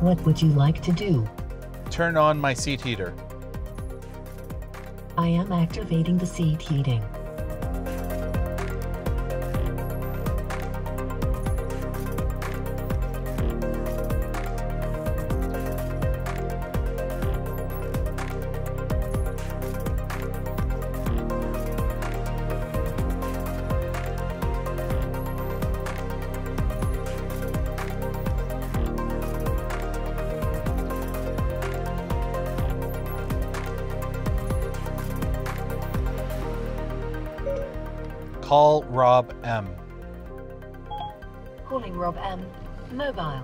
What would you like to do? Turn on my seat heater. I am activating the seat heating. Call Rob M. Calling Rob M. Mobile.